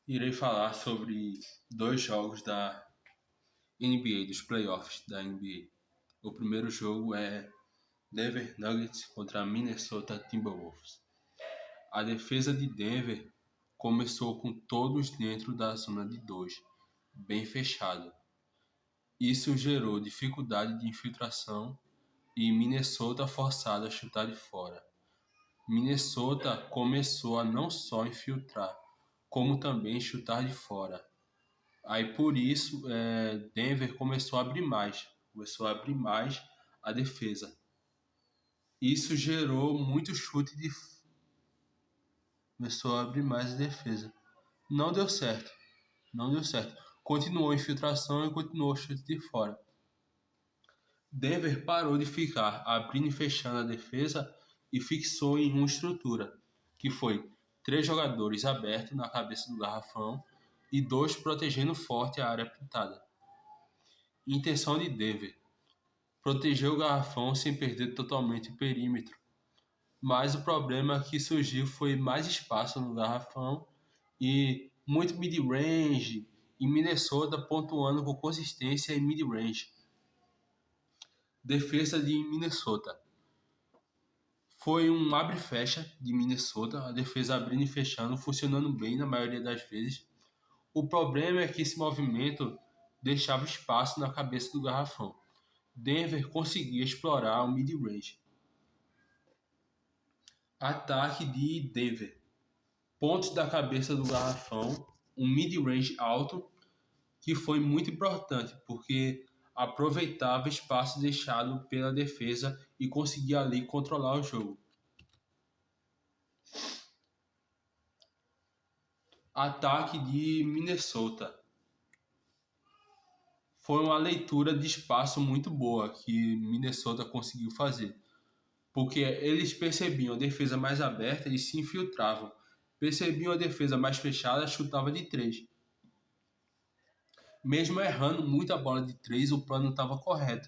Irei falar sobre dois jogos da NBA, dos playoffs da NBA. O primeiro jogo é Denver Nuggets contra Minnesota Timberwolves. A defesa de Denver começou com todos dentro da zona de 2, bem fechado. Isso gerou dificuldade de infiltração e Minnesota forçado a chutar de fora. Minnesota começou a não só infiltrar, como também chutar de fora. Aí por isso Denver começou a abrir mais a defesa. Isso gerou muito chute de começou a abrir mais a defesa. Não deu certo. Não deu certo. Continuou a infiltração e continuou o chute de fora. Denver parou de ficar abrindo e fechando a defesa e fixou em uma estrutura, que foi 3 jogadores abertos na cabeça do garrafão e 2 protegendo forte a área pintada. Intenção de Denver: proteger o garrafão sem perder totalmente o perímetro. Mas o problema que surgiu foi mais espaço no garrafão e muito mid-range, e Minnesota pontuando com consistência em mid-range. Defesa de Minnesota: foi um abre e fecha de Minnesota, a defesa abrindo e fechando, funcionando bem na maioria das vezes. O problema é que esse movimento deixava espaço na cabeça do garrafão. Denver conseguia explorar o mid-range. Ataque de Denver: pontos da cabeça do garrafão, um mid-range alto, que foi muito importante, porque aproveitava espaço deixado pela defesa e conseguia ali controlar o jogo. Ataque de Minnesota: foi uma leitura de espaço muito boa que Minnesota conseguiu fazer, porque eles percebiam a defesa mais aberta e se infiltravam. Percebiam a defesa mais fechada, chutava de 3. Mesmo errando muito a bola de 3, o plano estava correto.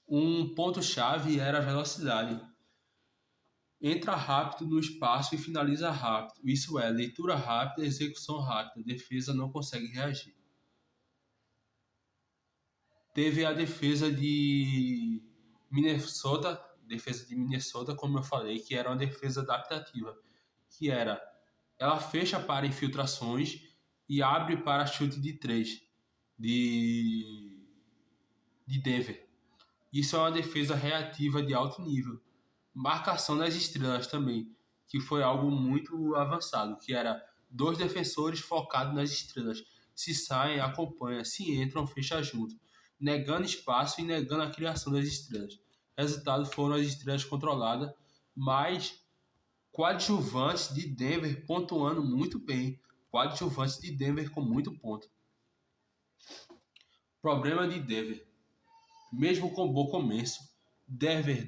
Um ponto-chave era a velocidade. Entra rápido no espaço e finaliza rápido. Isso é, leitura rápida, execução rápida. A defesa não consegue reagir. Teve a defesa de Minnesota, como eu falei, que era uma defesa adaptativa, que era, ela fecha para infiltrações e abre para chute de 3 de Denver. Isso é uma defesa reativa de alto nível. Marcação das estrelas também, que foi algo muito avançado, que era 2 defensores focados nas estrelas. Se saem, acompanha, se entram, fecha junto, negando espaço e negando a criação das estrelas. Resultado foram as estrelas controladas, mas coadjuvantes de Denver pontuando muito bem. Coadjuvantes de Denver com muito ponto. Problema de Denver: mesmo com bom começo, Denver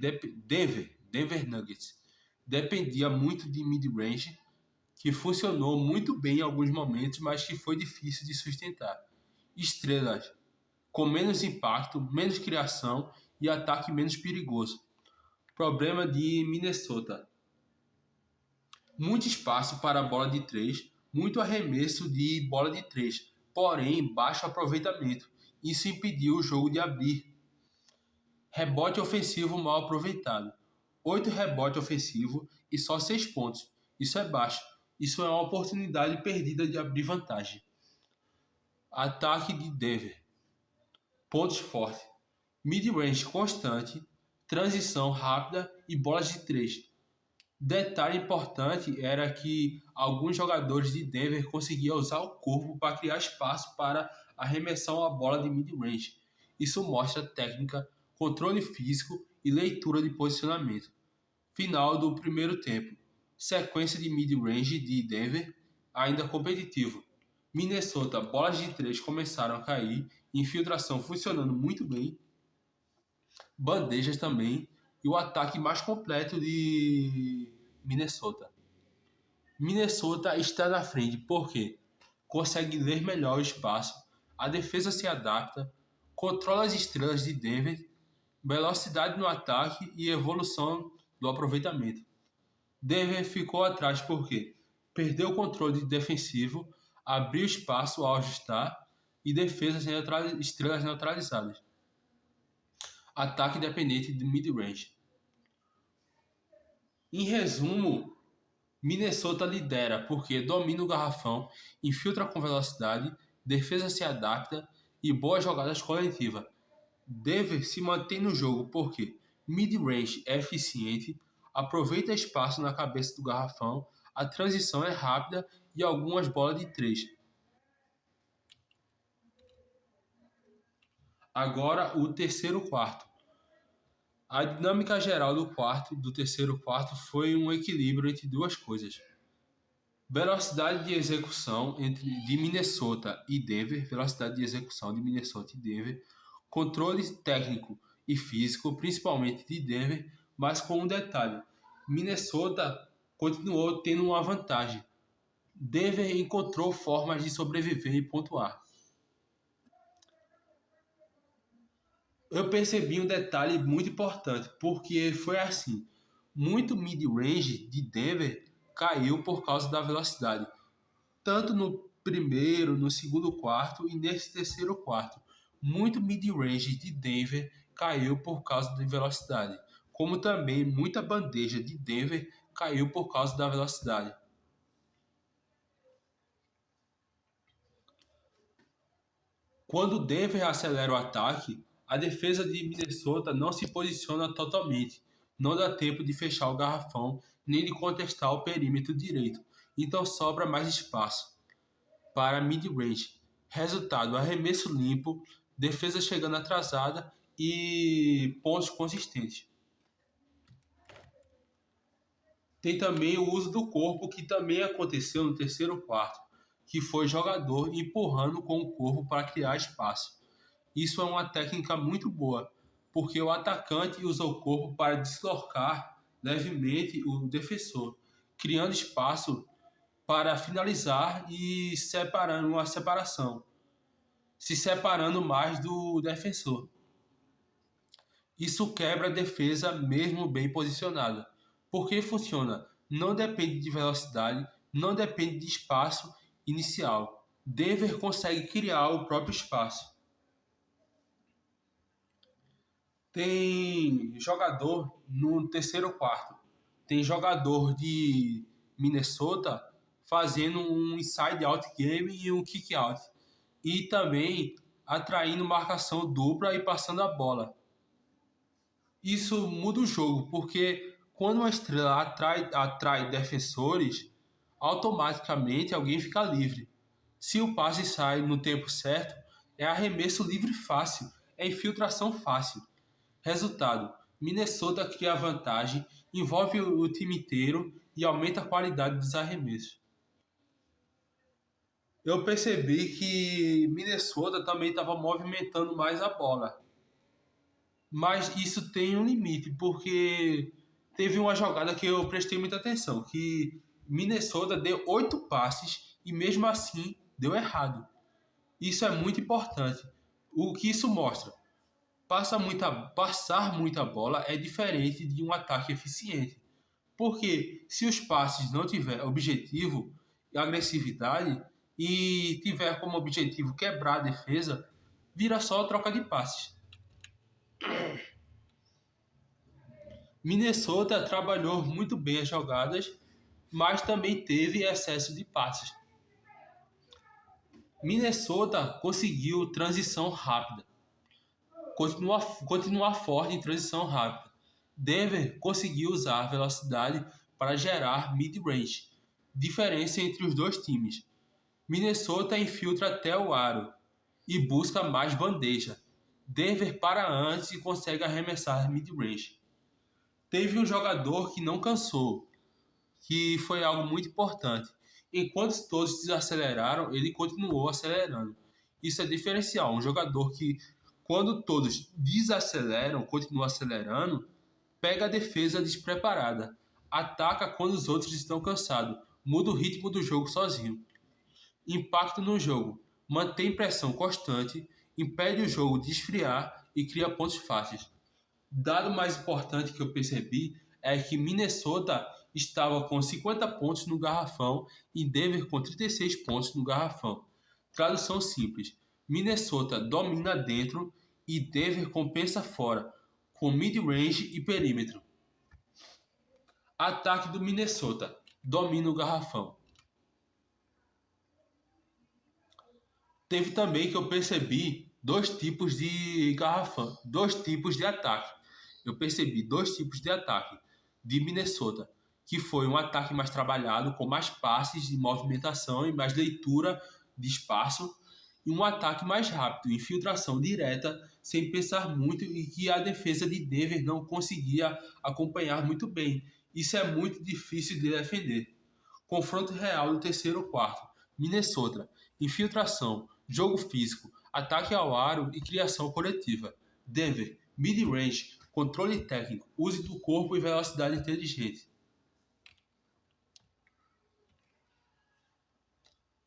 Nuggets dependia muito de mid-range, que funcionou muito bem em alguns momentos, mas que foi difícil de sustentar. Estrelas com menos impacto, menos criação e ataque menos perigoso. Problema de Minnesota: muito espaço para a bola de 3, muito arremesso de bola de 3, porém baixo aproveitamento. Isso impediu o jogo de abrir. Rebote ofensivo mal aproveitado: 8 rebotes ofensivos e só 6 pontos. Isso é baixo. Isso é uma oportunidade perdida de abrir vantagem. Ataque de Denver: pontos fortes, mid-range constante, transição rápida e bolas de 3. Detalhe importante era que alguns jogadores de Denver conseguiam usar o corpo para criar espaço para arremessar uma bola de mid-range. Isso mostra técnica, controle físico e leitura de posicionamento. Final do primeiro tempo. Sequência de mid-range de Denver ainda competitivo. Minnesota, bolas de 3 começaram a cair, infiltração funcionando muito bem, bandejas também, e o ataque mais completo de Minnesota. Minnesota está na frente porque consegue ler melhor o espaço, a defesa se adapta, controla as estrelas de Denver, velocidade no ataque e evolução do aproveitamento. Denver ficou atrás porque perdeu o controle defensivo, abriu espaço ao ajustar e estrelas neutralizadas. Ataque dependente de mid-range. Em resumo, Minnesota lidera porque domina o garrafão, infiltra com velocidade, defesa se adapta e boas jogadas coletivas. Denver se mantém no jogo porque mid-range é eficiente, aproveita espaço na cabeça do garrafão, a transição é rápida e algumas bolas de 3. Agora o terceiro quarto. A dinâmica geral do terceiro quarto foi um equilíbrio entre duas coisas. Velocidade de execução de Minnesota e Denver, controle técnico e físico, principalmente de Denver, mas com um detalhe: Minnesota continuou tendo uma vantagem. Denver encontrou formas de sobreviver e pontuar. Eu percebi um detalhe muito importante, porque foi assim: muito mid-range de Denver caiu por causa da velocidade, tanto no primeiro, no segundo quarto e nesse terceiro quarto. Muito mid-range de Denver caiu por causa da velocidade, como também muita bandeja de Denver caiu por causa da velocidade. Quando Denver acelera o ataque, a defesa de Minnesota não se posiciona totalmente, não dá tempo de fechar o garrafão nem de contestar o perímetro direito, então sobra mais espaço para mid-range. Resultado: arremesso limpo, defesa chegando atrasada e pontos consistentes. Tem também o uso do corpo, que também aconteceu no terceiro quarto, que foi jogador empurrando com o corpo para criar espaço. Isso é uma técnica muito boa, porque o atacante usa o corpo para deslocar levemente o defensor, criando espaço para finalizar e separando uma separação, se separando mais do defensor. Isso quebra a defesa mesmo bem posicionada. Porque funciona? Não depende de velocidade, não depende de espaço inicial. Denver consegue criar o próprio espaço. Tem jogador no terceiro quarto. Tem jogador de Minnesota fazendo um inside-out game e um kick-out. E também atraindo marcação dupla e passando a bola. Isso muda o jogo, porque quando uma estrela atrai defensores, automaticamente alguém fica livre. Se o passe sai no tempo certo, é arremesso livre fácil, é infiltração fácil. Resultado: Minnesota cria vantagem, envolve o time inteiro e aumenta a qualidade dos arremessos. Eu percebi que Minnesota também estava movimentando mais a bola. Mas isso tem um limite, porque teve uma jogada que eu prestei muita atenção, que Minnesota deu 8 passes e mesmo assim deu errado. Isso é muito importante. O que isso mostra? Passar muita bola é diferente de um ataque eficiente. Porque se os passes não tiver objetivo e agressividade e tiver como objetivo quebrar a defesa, vira só troca de passes. Minnesota trabalhou muito bem as jogadas, mas também teve excesso de passes. Minnesota conseguiu transição rápida, continuar forte em transição rápida. Denver conseguiu usar a velocidade para gerar mid-range, diferença entre os dois times. Minnesota infiltra até o aro e busca mais bandeja. Denver para antes e consegue arremessar mid-range. Teve um jogador que não cansou, que foi algo muito importante. Enquanto todos desaceleraram, ele continuou acelerando. Isso é diferencial. Um jogador que, quando todos desaceleram, continua acelerando, pega a defesa despreparada, ataca quando os outros estão cansados, muda o ritmo do jogo sozinho. Impacto no jogo: mantém pressão constante, impede o jogo de esfriar e cria pontos fáceis. Dado mais importante que eu percebi é que Minnesota estava com 50 pontos no garrafão e Denver com 36 pontos no garrafão. Tradução simples: Minnesota domina dentro e Denver compensa fora, com mid-range e perímetro. Ataque do Minnesota domina o garrafão. Teve também que eu percebi dois tipos de garrafão, dois tipos de ataque. Eu percebi dois tipos de ataque de Minnesota, que foi um ataque mais trabalhado, com mais passes de movimentação e mais leitura de espaço, e um ataque mais rápido, infiltração direta, sem pensar muito, e que a defesa de Denver não conseguia acompanhar muito bem. Isso é muito difícil de defender. Confronto real do terceiro quarto. Minnesota: infiltração, jogo físico, ataque ao aro e criação coletiva. Denver: mid-range, controle técnico, uso do corpo e velocidade inteligente.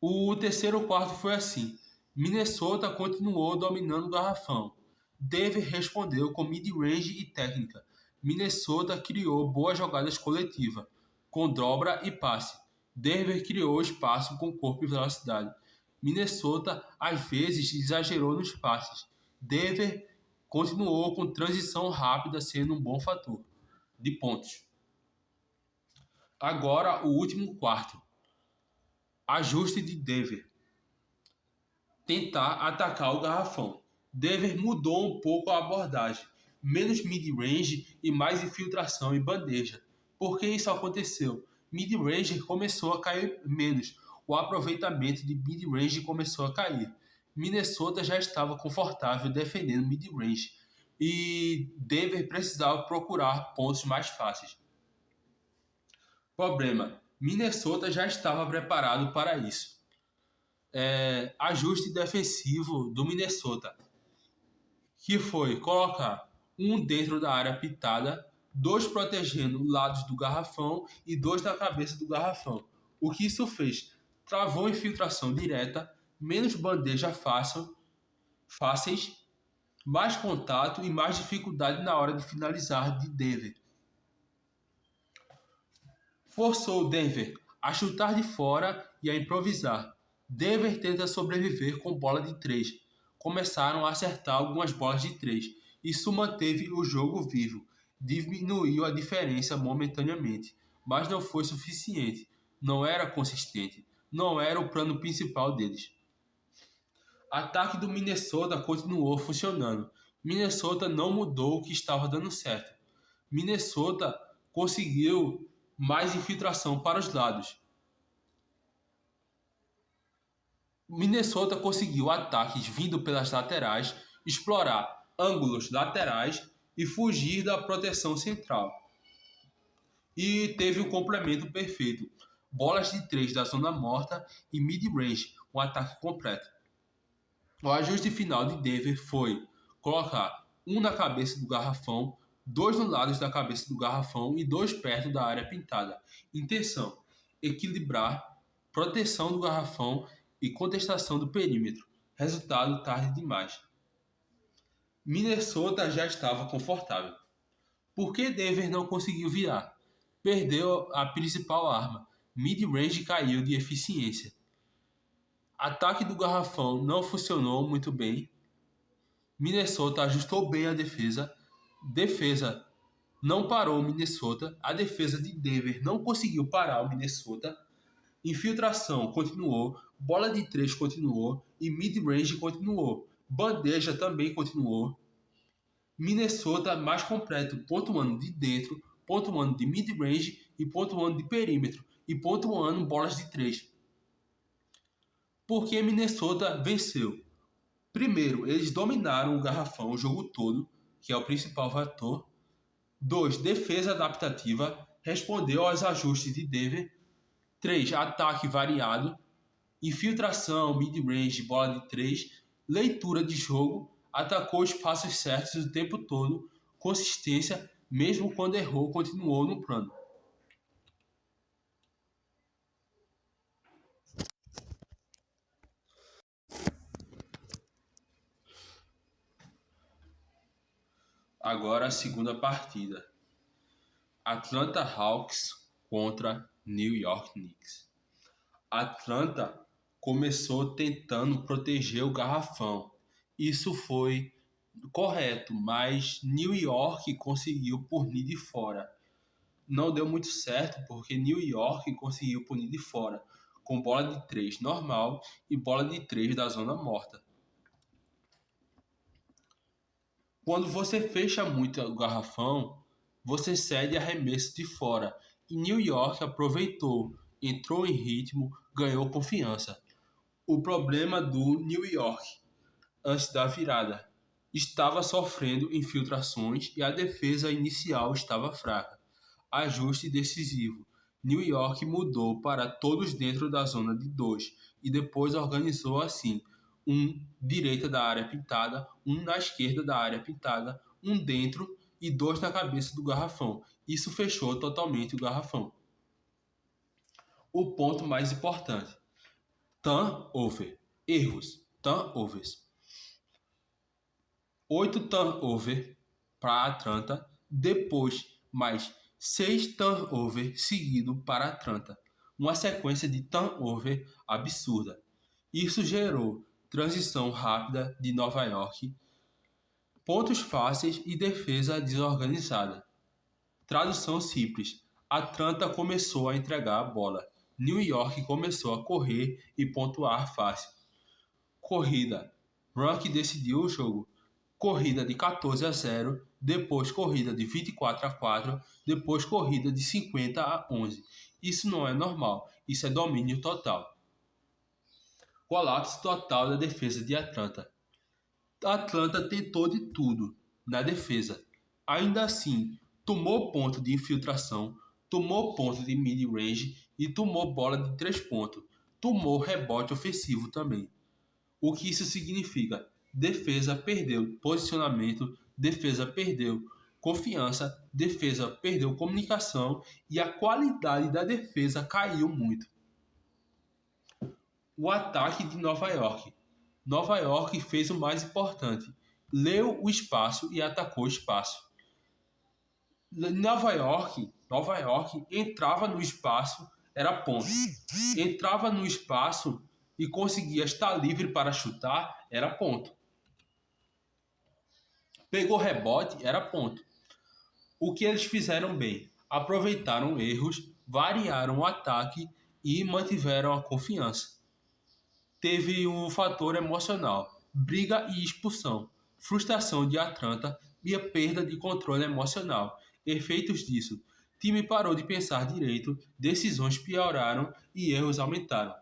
O terceiro quarto foi assim. Minnesota continuou dominando o garrafão. Denver respondeu com mid-range e técnica. Minnesota criou boas jogadas coletivas, com dobra e passe. Denver criou espaço com corpo e velocidade. Minnesota, às vezes, exagerou nos passes. Denver continuou com transição rápida, sendo um bom fator de pontos. Agora, o último quarto. Ajuste de Denver. Tentar atacar o garrafão. Denver mudou um pouco a abordagem. Menos mid-range e mais infiltração e bandeja. Por que isso aconteceu? Mid-range começou a cair menos. O aproveitamento de mid-range começou a cair. Minnesota já estava confortável defendendo mid-range. E Denver precisava procurar pontos mais fáceis. Problema: Minnesota já estava preparado para isso. Ajuste defensivo do Minnesota, que foi colocar um dentro da área pintada, dois protegendo lados do garrafão e dois na cabeça do garrafão. O que isso fez? Travou infiltração direta, menos bandeja fáceis, mais contato e mais dificuldade na hora de finalizar de Denver. Forçou Denver a chutar de fora e a improvisar. Denver tenta sobreviver com bola de 3. Começaram a acertar algumas bolas de 3. Isso manteve o jogo vivo. Diminuiu a diferença momentaneamente, mas não foi suficiente. Não era consistente. Não era o plano principal deles. Ataque do Minnesota continuou funcionando. Minnesota não mudou o que estava dando certo. Minnesota conseguiu mais infiltração para os lados. Minnesota conseguiu ataques vindo pelas laterais, explorar ângulos laterais e fugir da proteção central. E teve um complemento perfeito. Bolas de 3 da zona morta e mid-range, um ataque completo. O ajuste final de Denver foi colocar um na cabeça do garrafão, dois no lado da cabeça do garrafão e dois perto da área pintada. Intenção: equilibrar proteção do garrafão e contestação do perímetro. Resultado: tarde demais. Minnesota já estava confortável. Por que Denver não conseguiu virar? Perdeu a principal arma. Mid-range caiu de eficiência. Ataque do garrafão não funcionou muito bem. Minnesota ajustou bem a defesa. Defesa não parou o Minnesota. A defesa de Denver não conseguiu parar o Minnesota. Infiltração continuou, bola de 3 continuou e mid-range continuou. Bandeja também continuou. Minnesota mais completo, pontuando de dentro, pontuando de mid-range e pontuando de perímetro e pontuando bolas de 3. Por que Minnesota venceu? Primeiro, eles dominaram o garrafão o jogo todo, que é o principal fator. 2. Defesa adaptativa, respondeu aos ajustes de Denver. 3. Ataque variado, infiltração, mid-range, bola de 3, leitura de jogo, atacou os passos certos o tempo todo, consistência, mesmo quando errou, continuou no plano. Agora a segunda partida. Atlanta Hawks contra New York Knicks. Atlanta começou tentando proteger o garrafão. Isso foi correto, mas New York conseguiu punir de fora. Não deu muito certo porque New York conseguiu punir de fora, com bola de 3 normal e bola de 3 da zona morta. Quando você fecha muito o garrafão, você cede arremesso de fora. E New York aproveitou, entrou em ritmo, ganhou confiança. O problema do New York, antes da virada, estava sofrendo infiltrações e a defesa inicial estava fraca. Ajuste decisivo. New York mudou para todos dentro da zona de 2 e depois organizou assim: um direita da área pintada, um na esquerda da área pintada, um dentro e 2 na cabeça do garrafão. Isso fechou totalmente o garrafão. O ponto mais importante: turnover, erros, turnovers. 8 turnovers para Atlanta, depois mais 6 turnovers seguidos para Atlanta. Uma sequência de turnover absurda. Isso gerou transição rápida de Nova York, pontos fáceis e defesa desorganizada. Tradução simples: Atlanta começou a entregar a bola. New York começou a correr e pontuar fácil. Corrida: Rock decidiu o jogo. Corrida de 14-0, depois corrida de 24-4, depois corrida de 50-11. Isso não é normal, isso é domínio total. Colapso total da defesa de Atlanta. Atlanta tentou de tudo na defesa. Ainda assim, tomou ponto de infiltração, tomou ponto de mid-range e tomou bola de 3 pontos. Tomou rebote ofensivo também. O que isso significa? Defesa perdeu posicionamento, defesa perdeu confiança, defesa perdeu comunicação e a qualidade da defesa caiu muito. O ataque de Nova York. Nova York fez o mais importante: leu o espaço e atacou o espaço. Nova York entrava no espaço, era ponto. Entrava no espaço e conseguia estar livre para chutar, era ponto. Pegou rebote, era ponto. O que eles fizeram bem? Aproveitaram erros, variaram o ataque e mantiveram a confiança. Teve um fator emocional, briga e expulsão, frustração de Atlanta e a perda de controle emocional. Efeitos disso: time parou de pensar direito, decisões pioraram e erros aumentaram.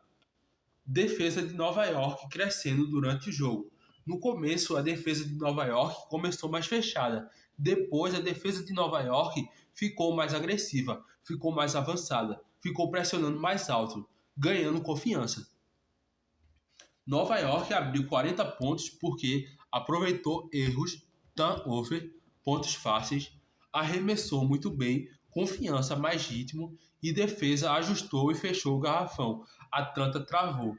Defesa de Nova York crescendo durante o jogo. No começo, a defesa de Nova York começou mais fechada. Depois, a defesa de Nova York ficou mais agressiva, ficou mais avançada, ficou pressionando mais alto, ganhando confiança. Nova York abriu 40 pontos porque aproveitou erros, turnover, pontos fáceis, arremessou muito bem, confiança, mais ritmo e defesa ajustou e fechou o garrafão. Atlanta travou.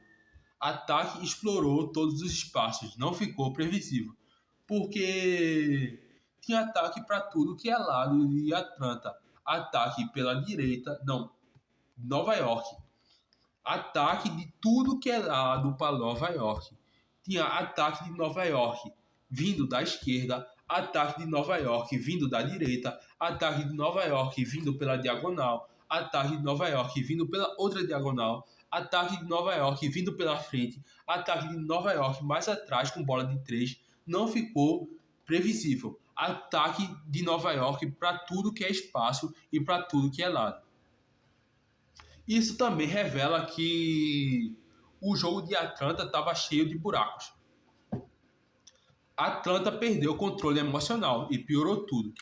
Ataque explorou todos os espaços, não ficou previsível, porque tinha ataque para tudo que é lado de Atlanta. Ataque pela direita, não, Nova York. Ataque de tudo que é lado para Nova York. Tinha ataque de Nova York vindo da esquerda, ataque de Nova York vindo da direita, ataque de Nova York vindo pela diagonal, ataque de Nova York vindo pela outra diagonal, ataque de Nova York vindo pela frente, ataque de Nova York mais atrás com bola de 3, não ficou previsível. Ataque de Nova York para tudo que é espaço e para tudo que é lado. Isso também revela que o jogo de Atlanta estava cheio de buracos. Atlanta perdeu o controle emocional e piorou tudo.